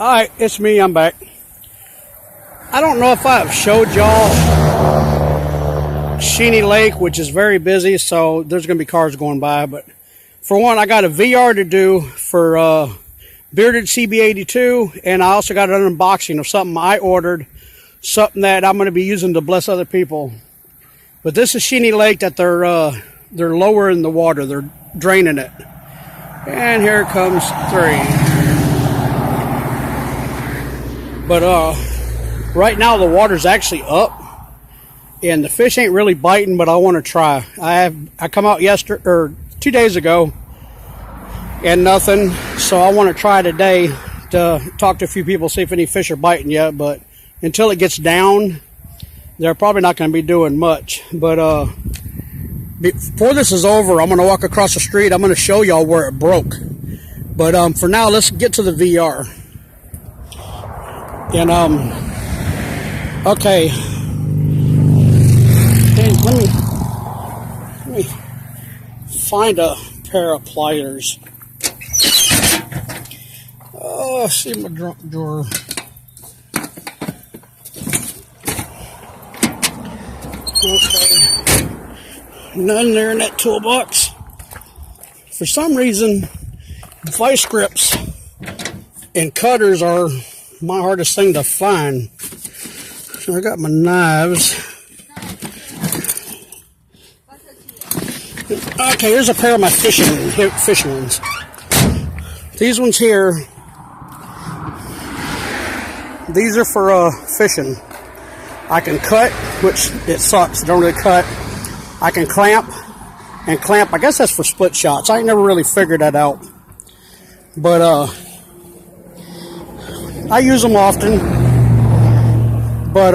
Alright, it's me, I'm back. I don't know if I've showed y'all Sheeny Lake, which is very busy, so there's going to be cars going by. But for one, I got a VR to do for bearded seabee82, and I also got an unboxing of something I ordered, something that I'm going to be using to bless other people. But this is Sheeny Lake that they're lowering the water, they're draining it. And here comes 3. But right now the water's actually up, and the fish ain't really biting. But I want to try. I come out 2 days ago, and nothing. So I want to try today to talk to a few people, see if any fish are biting yet. But until it gets down, they're probably not going to be doing much. But before this is over, I'm going to walk across the street. I'm going to show y'all where it broke. But for now, let's get to the VR. And okay, hey, let me find a pair of pliers. Oh, see my drawer. Okay, none there in that toolbox. For some reason, vice grips and cutters are my hardest thing to find. So I got my knives. Okay, here's a pair of my fishing ones. These ones here, these are for fishing. I can cut, which it sucks, don't really cut. I can clamp and clamp. I guess that's for split shots. I ain't never really figured that out. But I use them often. But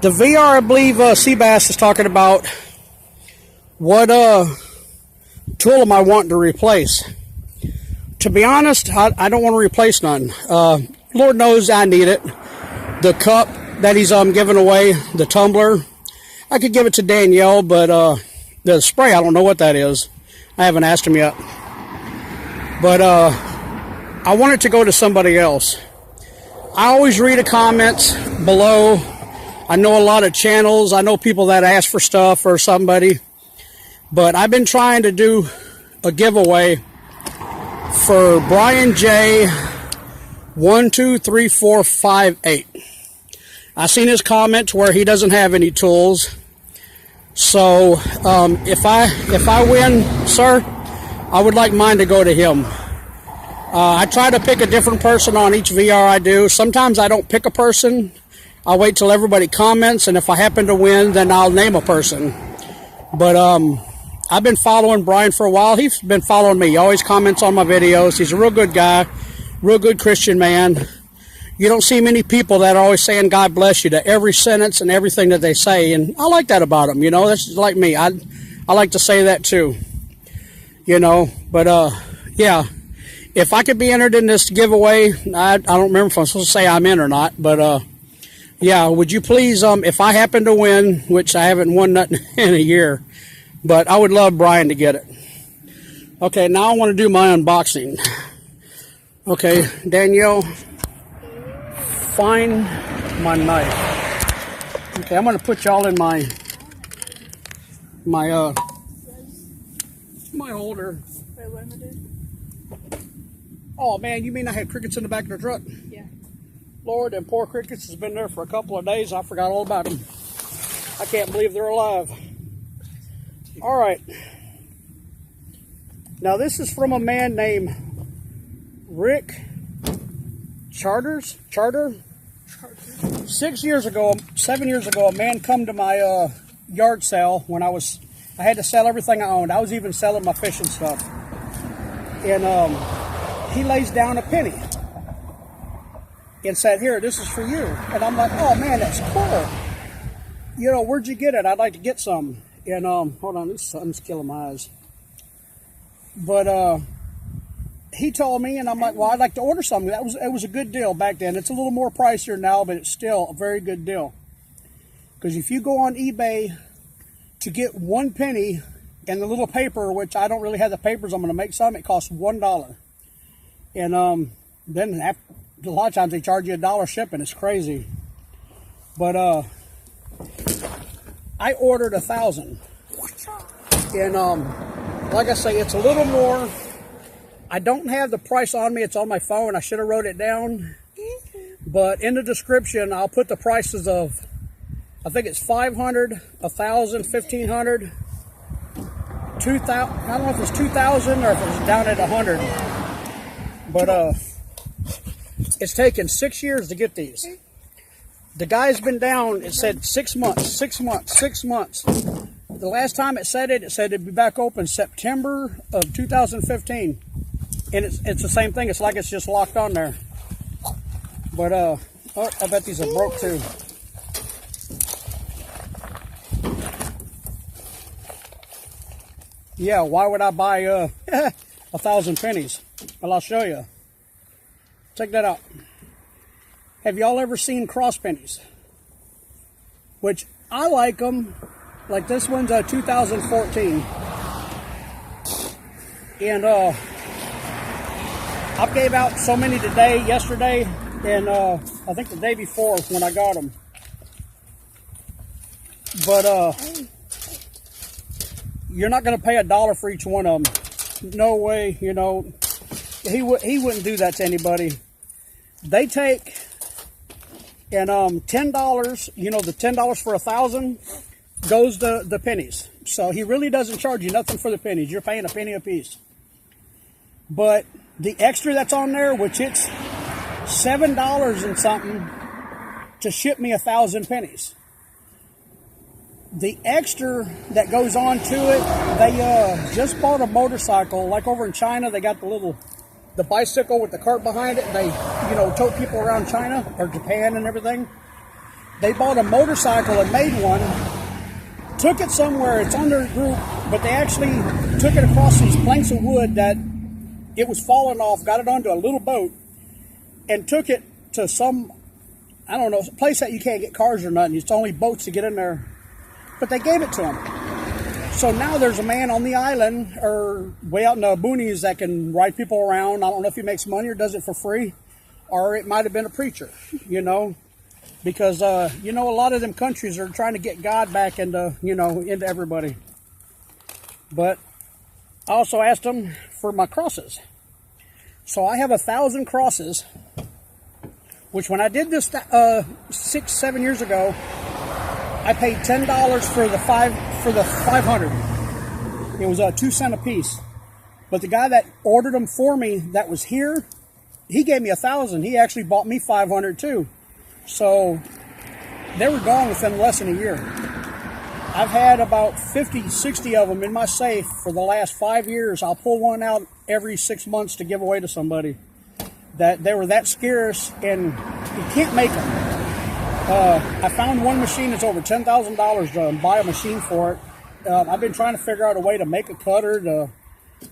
the VR, I believe Seabass is talking about what tool am I wanting to replace. To be honest, I don't want to replace none. Lord knows I need it. The cup that he's giving away, the tumbler, I could give it to Danielle, but the spray, I don't know what that is. I haven't asked him yet. But I want it to go to somebody else. I always read the comments below. I know a lot of channels. I know people that ask for stuff or somebody. But I've been trying to do a giveaway for Brian J. 123458. I seen his comments where he doesn't have any tools. So if I win, sir, I would like mine to go to him. I try to pick a different person on each VR I do. Sometimes I don't pick a person. I'll wait till everybody comments, and if I happen to win, then I'll name a person. But I've been following Brian for a while. He's been following me. He always comments on my videos. He's a real good guy, real good Christian man. You don't see many people that are always saying God bless you to every sentence and everything that they say, and I like that about them. You know, that's just like me. I like to say that too. You know, but yeah. If I could be entered in this giveaway, I don't remember if I'm supposed to say I'm in or not, but yeah, would you please, if I happen to win, which I haven't won nothing in a year, but I would love Brian to get it. Okay, now I want to do my unboxing. Okay, Danielle, find my knife. Okay, I'm going to put y'all in my holder. Wait, what am I doing? Oh man, you mean I had crickets in the back of the truck? Yeah. Lord, them poor crickets has been there for a couple of days. I forgot all about them. I can't believe they're alive. All right. Now this is from a man named Rick Charter. 7 years ago, a man come to my yard sale when I had to sell everything I owned. I was even selling my fishing stuff. And he lays down a penny and said, "Here, this is for you." And I'm like, "Oh man, that's cool. You know, where'd you get it? I'd like to get some." And hold on, this sun's killing my eyes. But he told me, and I'm like, "Well, I'd like to order something." It was a good deal back then. It's a little more pricier now, but it's still a very good deal. Because if you go on eBay to get 1 penny and the little paper, which I don't really have the papers, I'm going to make some, it costs $1. And Then a lot of times they charge you $1 shipping. It's crazy. But I ordered 1,000. And like I say, it's a little more. I don't have the price on me. It's on my phone. I should have wrote it down. But in the description, I'll put the prices of, I think it's 500, 1,000, 1,500, 2,000. I don't know if it's 2,000 or if it's down at 100. But it's taken 6 years to get these. The guy's been down, it said 6 months, 6 months, 6 months. The last time it said it'd be back open September of 2015. And it's the same thing. It's like it's just locked on there. But, oh, I bet these are broke too. Yeah, why would I buy 1,000 pennies? Well, I'll show you. Check that out. Have y'all ever seen cross pennies? Which I like them. Like this one's 2014. And I gave out so many today, yesterday, and I think the day before when I got them. But you're not going to pay $1 for each one of them. No way, you know. He wouldn't do that to anybody. They take, and $10, you know, the $10 for 1,000 goes to the pennies. So he really doesn't charge you nothing for the pennies. You're paying a penny a piece. But the extra that's on there, which it's $7 and something to ship me 1,000 pennies. The extra that goes on to it, they just bought a motorcycle. Like over in China, they got the bicycle with the cart behind it. They, you know, tote people around China or Japan and everything. They bought a motorcycle and made one. Took it somewhere. It's on their group, but they actually took it across these planks of wood that it was falling off. Got it onto a little boat and took it to some, I don't know, place that you can't get cars or nothing. It's only boats to get in there. But they gave it to him. So now there's a man on the island or way out in the boonies that can ride people around. I don't know if he makes money or does it for free, or it might have been a preacher, you know, because, you know, a lot of them countries are trying to get God back into, you know, into everybody. But I also asked him for my crosses. So I have 1,000 crosses, which when I did this 6-7 years ago, I paid $10 for the 500. It was 2 cents a piece. But the guy that ordered them for me that was here, he gave me 1,000. He actually bought me 500 too. So they were gone within less than a year. I've had about 50, 60 of them in my safe for the last 5 years. I'll pull one out every 6 months to give away to somebody. That they were that scarce, and you can't make them. I found one machine that's over $10,000 to buy a machine for it. I've been trying to figure out a way to make a cutter,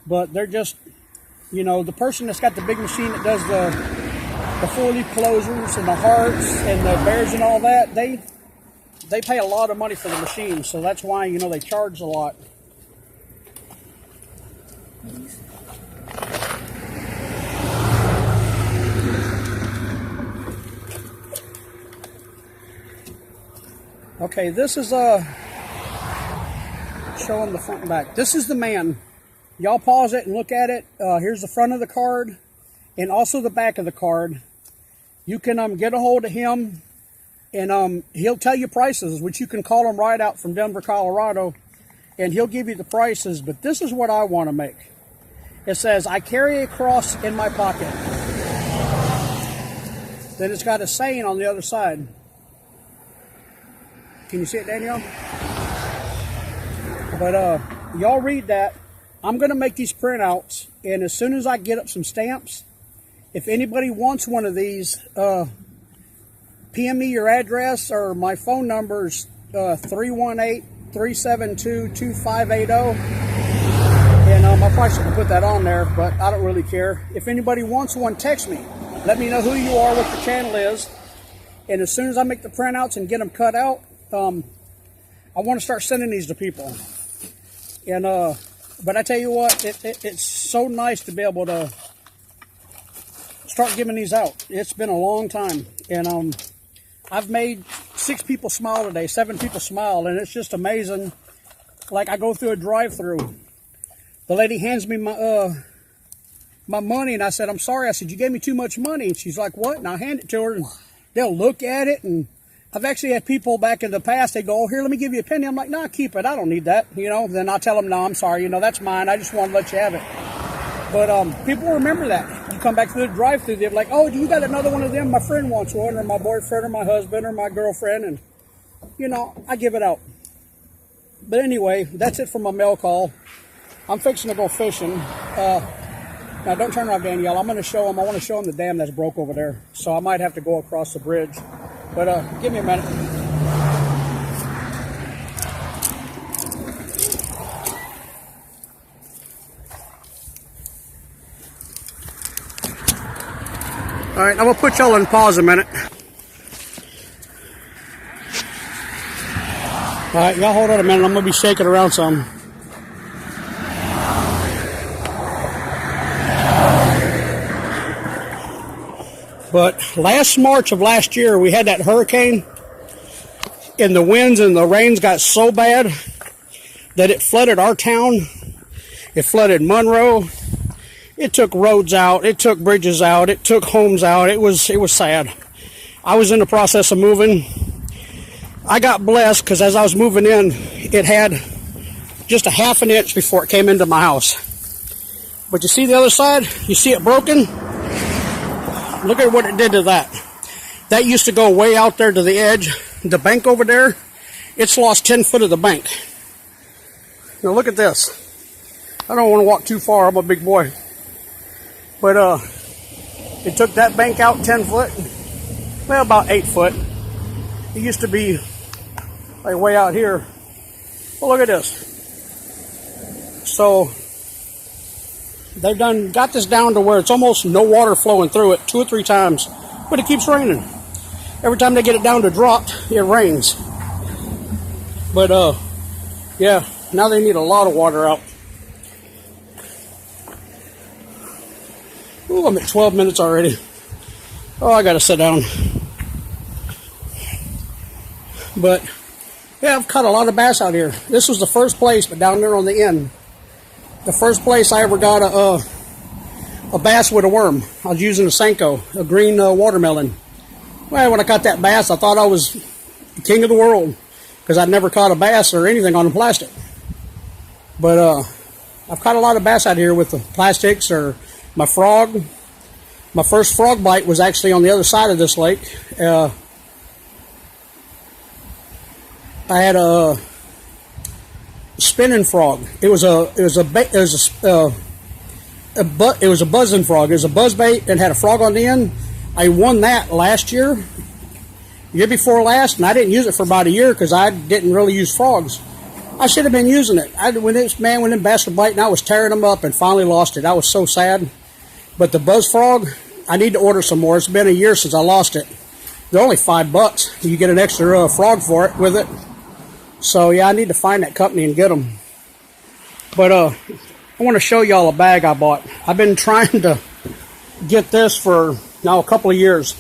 but they're just, you know, the person that's got the big machine that does the 4-leaf closers and the hearts and the bears and all that, they pay a lot of money for the machine, so that's why, you know, they charge a lot. Okay, this is showing the front and back. This is the man. Y'all pause it and look at it. Here's the front of the card and also the back of the card. You can get a hold of him, and he'll tell you prices, which you can call him right out from Denver, Colorado, and he'll give you the prices. But this is what I want to make. It says, I carry a cross in my pocket. Then it's got a saying on the other side. Can you see it, Danielle? But y'all read that. I'm going to make these printouts, and as soon as I get up some stamps, if anybody wants one of these, PM me your address, or my phone number is 318-372-2580. And I probably shouldn't put that on there, but I don't really care. If anybody wants one, text me. Let me know who you are, what your channel is. And as soon as I make the printouts and get them cut out, I want to start sending these to people. And but I tell you what, it's so nice to be able to start start giving these out. It's been a long time, and I've made 6 people smile today, 7 people smile, and it's just amazing. Like, I go through a drive-through, the lady hands me my money, and I said, I'm sorry. I said, you gave me too much money. And she's like, what? And I hand it to her, and they'll look at it. And I've actually had people back in the past, they go, oh, here, let me give you a penny. I'm like, no, keep it. I don't need that. You know, then I'll tell them, no, I'm sorry. You know, that's mine. I just want to let you have it. But people remember that. You come back through the drive-through, they're like, oh, do you got another one of them? My friend wants one, or my boyfriend, or my husband, or my girlfriend. And, you know, I give it out. But anyway, that's it for my mail call. I'm fixing to go fishing. Now, don't turn around, Danielle. I'm going to show them. I want to show them the dam that's broke over there. So I might have to go across the bridge. But give me a minute. All right, I'm going to put y'all on pause a minute. All right, y'all hold on a minute. I'm going to be shaking around some. But last March of last year, we had that hurricane, and the winds and the rains got so bad that it flooded our town. It flooded Monroe. It took roads out. It took bridges out. It took homes out. It was sad. I was in the process of moving. I got blessed because as I was moving in, it had just a ½ inch before it came into my house. But you see the other side? You see it broken? Look at what it did to that. That used to go way out there to the edge. The bank over there, it's lost 10 foot of the bank. Now look at this. I don't want to walk too far. I'm a big boy. But it took that bank out 10 foot. Well, about 8 foot. It used to be like way out here. Well, look at this. So they've got this down to where it's almost no water flowing through it 2 or 3 times, but it keeps raining. Every time they get it down to dropped, it rains. But yeah, now they need a lot of water out. Ooh, I'm at 12 minutes already. Oh, I gotta sit down. But yeah, I've caught a lot of bass out here. This was the first place, but down there on the end, the first place I ever got a bass with a worm. I was using a Senko, a green watermelon. Well, when I caught that bass, I thought I was the king of the world because I'd never caught a bass or anything on the plastic. But I've caught a lot of bass out here with the plastics or my frog. My first frog bite was actually on the other side of this lake. I had a spinning frog. It was a buzzing frog. It was a buzz bait and had a frog on the end. I won that last year, before last, and I didn't use it for about a year because I didn't really use frogs. I should have been using it. When them bass were biting, I was tearing them up and finally lost it. I was so sad. But the buzz frog, I need to order some more. It's been a year since I lost it. They're only $5. You get an extra frog for it with it. So yeah, I need to find that company and get them. But I want to show y'all a bag I bought. I've been trying to get this for now a couple of years.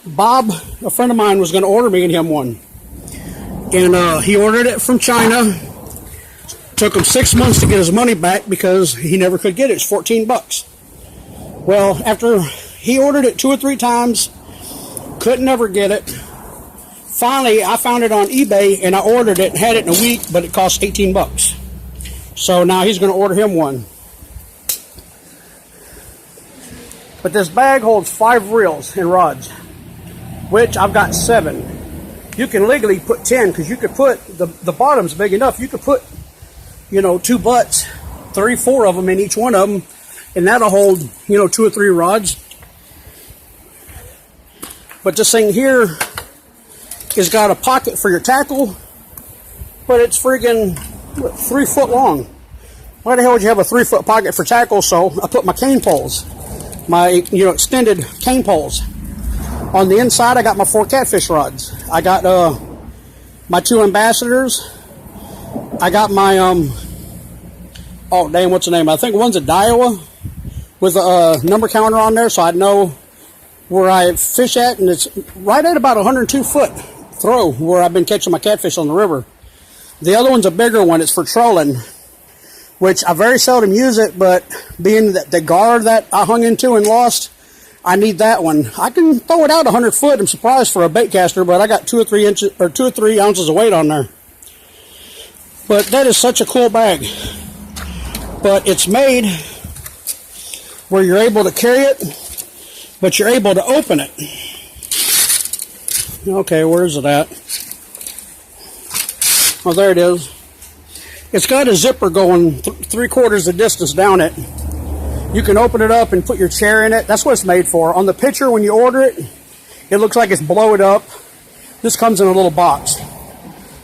Bob, a friend of mine, was going to order me and him one. And he ordered it from China. Took him 6 months to get his money back because he never could get it. It's $14. Well, after he ordered it 2 or 3 times, couldn't never get it. Finally, I found it on eBay and I ordered it and had it in a week, but it cost $18. So now he's going to order him one. But this bag holds 5 reels and rods, which I've got 7. You can legally put 10 because you could put, the bottom's big enough, you could put, 2 butts, 3, 4 of them in each one of them, and that'll hold, 2 or 3 rods. But this thing here has got a pocket for your tackle, but it's friggin' 3 foot long. Why the hell would you have a 3 foot pocket for tackle? So I put my cane poles, my extended cane poles. On the inside, I got my 4 catfish rods. I got my 2 ambassadors. I got my oh dang, what's the name? I think one's a Daiwa, with a number counter on there, so I know where I fish at, and it's right at about 102 foot throw where I've been catching my catfish on the river. The other one's a bigger one. It's for trolling, which I very seldom use it, but being that the gar that I hung into and lost, I need that one. I can throw it out 100 foot. I'm surprised for a bait caster, but I got 2 or 3 ounces of weight on there. But that is such a cool bag. But it's made where you're able to carry it, but you're able to open it. Okay, where is it at? Oh, there it is. It's got a zipper going 3/4 the distance down it. You can open it up and put your chair in it. That's what it's made for. On the picture, when you order it, it looks like it's blow it up. This comes in a little box.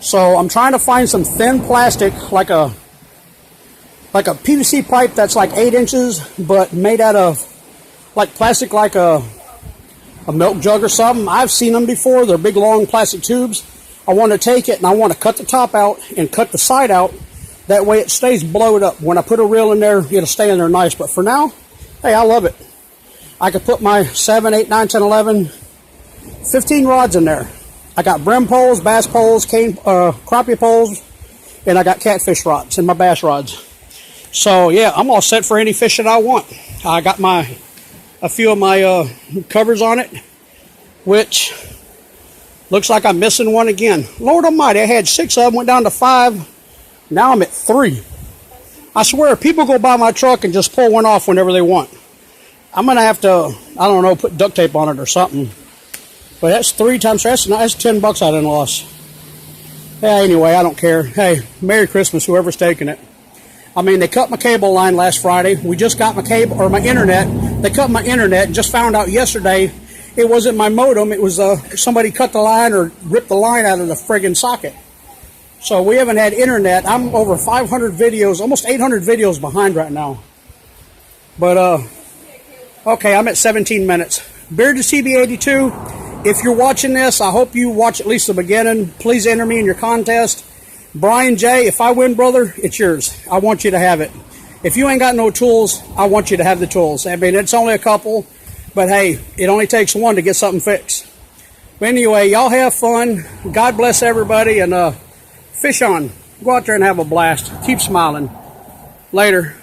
So I'm trying to find some thin plastic, like a PVC pipe that's like 8 inches, but made out of like plastic, like a milk jug or something. I've seen them before. They're big, long plastic tubes. I want to take it and I want to cut the top out and cut the side out. That way it stays blowed up. When I put a reel in there, it'll stay in there nice. But for now, hey, I love it. I could put my 7, 8, 9, 10, 11, 15 rods in there. I got brim poles, bass poles, cane, crappie poles, and I got catfish rods and my bass rods. So yeah, I'm all set for any fish that I want. I got a few of my covers on it, which looks like I'm missing one again. Lord Almighty, I had 6 of them, went down to 5. Now I'm at 3. I swear, people go by my truck and just pull one off whenever they want. I'm going to have to, I don't know, put duct tape on it or something. But that's 3 times, that's $10 I done lost. Yeah, anyway, I don't care. Hey, Merry Christmas, whoever's taking it. I mean, they cut my cable line last Friday. We just got my cable, or my internet. They cut my internet and just found out yesterday it wasn't my modem. It was somebody cut the line or ripped the line out of the friggin' socket. So we haven't had internet. I'm over 500 videos, almost 800 videos behind right now. But, okay, I'm at 17 minutes. Bearded seabee82, if you're watching this, I hope you watch at least the beginning. Please enter me in your contest. Brian J., if I win, brother, it's yours. I want you to have it. If you ain't got no tools, I want you to have the tools. I mean, it's only a couple, but hey, it only takes one to get something fixed. But anyway, y'all have fun. God bless everybody, and fish on. Go out there and have a blast. Keep smiling. Later.